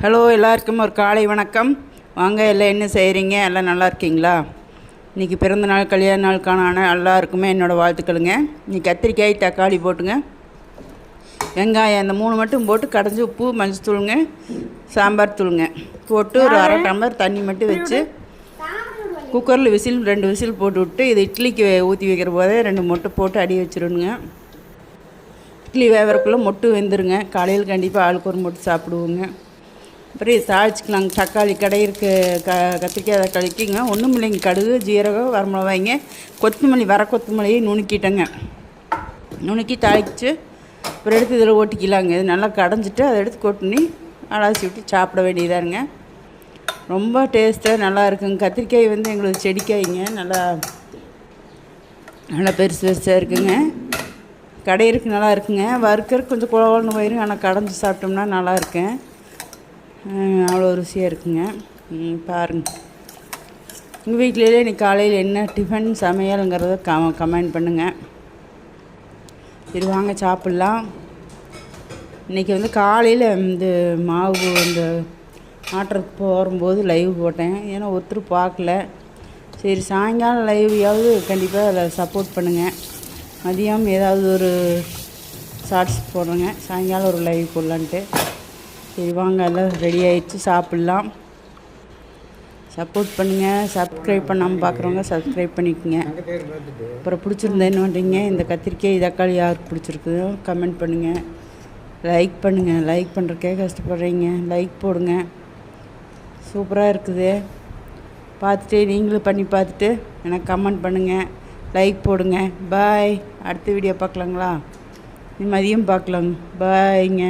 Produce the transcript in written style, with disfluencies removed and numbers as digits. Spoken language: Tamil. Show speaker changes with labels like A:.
A: ஹலோ, எல்லாருக்கும் ஒரு காலை வணக்கம். வாங்க, எல்லாம் என்ன செய்கிறீங்க? எல்லாம் நல்லா இருக்கீங்களா? இன்றைக்கி பிறந்த நாள், கல்யாண நாளுக்கான எல்லாருக்குமே என்னோடய வாழ்த்துக்களுங்க. இன்றைக்கி கத்திரிக்காய், தக்காளி போட்டுங்க, வெங்காயம் இந்த 3 மட்டும் போட்டு கடைஞ்சி உப்பு மஞ்சள் தூளுங்க, சாம்பார் தூளுங்க போட்டு ஒரு அரை டம்ளர் தண்ணி மட்டும் வச்சு குக்கரில் 2 விசில் போட்டு விட்டு இது இட்லிக்கு ஊற்றி வைக்கிற போதே 2 மொட்டை போட்டு அடி வச்சிடணுங்க. இட்லி வேவறக்குள்ளே மொட்டு வெந்துருங்க. காலையில் கண்டிப்பாக ஆளுக்கு ஒரு மொட்டு சாப்பிடுவோங்க. அப்புறம் இது தாளிச்சிக்கலாங்க. தக்காளி கடையிருக்கு கத்திரிக்காய் தக்காளிக்குங்க ஒன்றும் இல்லைங்க. கடுகு, ஜீரகம், வரமிளகாய்ங்க, கொத்தமல்லி, கொத்தமல்லியை நுணுக்கிட்டேங்க. நுணுக்கி தாளிச்சு அப்புறம் எடுத்து இதில் ஓட்டிக்கலாங்க. இது நல்லா கடைஞ்சிட்டு அதை எடுத்து கொட்டி அலாசி விட்டு சாப்பிட வேண்டியதாருங்க. ரொம்ப டேஸ்ட்டாக நல்லா இருக்குங்க. கத்திரிக்காய் எங்களுக்கு செடிக்காய்ங்க. நல்லா பெருசு பெருசாக இருக்குங்க. கடையிற்கு நல்லா இருக்குங்க. வறுக்கிறதுக்கு கொஞ்சம் குழம்புன்னு போயிடும். ஆனால் கடைஞ்சி சாப்பிட்டோம்னா நல்லா இருக்குங்க. அவ்வளோ ருசியாக இருக்குங்க. பாருங்கள், உங்கள் வீட்டிலே இன்றைக்கி காலையில் என்ன டிஃபன் சமையலுங்கிறத கமெண்ட் பண்ணுங்கள். சரி, வாங்க சாப்பிட்லாம். இன்றைக்கி காலையில் மாவு ஆட்டுறதுக்கு போகும்போது லைவ் போட்டேன். ஏன்னா ஒருத்தர் பார்க்கல. சரி, சாயங்காலம் லைவையாவது கண்டிப்பாக அதில் சப்போர்ட் பண்ணுங்கள். மதியம் ஏதாவது ஒரு ஷார்ட்ஸ் போடுறேங்க. சாயங்காலம் ஒரு லைவ் போடலான்ட்டு. சரி, வாங்க, எல்லாம் ரெடி ஆகிடுச்சு, சாப்பிட்லாம். சப்போர்ட் பண்ணுங்கள். சப்ஸ்கிரைப் பண்ணாமல் பார்க்குறவங்க சப்ஸ்கிரைப் பண்ணிக்கோங்க. அப்புறம் பிடிச்சிருந்தா என்ன பண்ணுறீங்க? இந்த கத்திரிக்காய், தக்காளி யாருக்கு பிடிச்சிருக்குதோ கமெண்ட் பண்ணுங்கள். லைக் பண்ணுங்கள். லைக் பண்ணுறக்கே கஷ்டப்படுறீங்க. லைக் போடுங்க. சூப்பராக இருக்குது. பார்த்துட்டு நீங்களும் பண்ணி பார்த்துட்டு எனக்கு கமெண்ட் பண்ணுங்கள். லைக் போடுங்க. பாய். அடுத்த வீடியோ பார்க்கலாங்களா? மதியம் பார்க்கலாங்க. பாய்ங்க.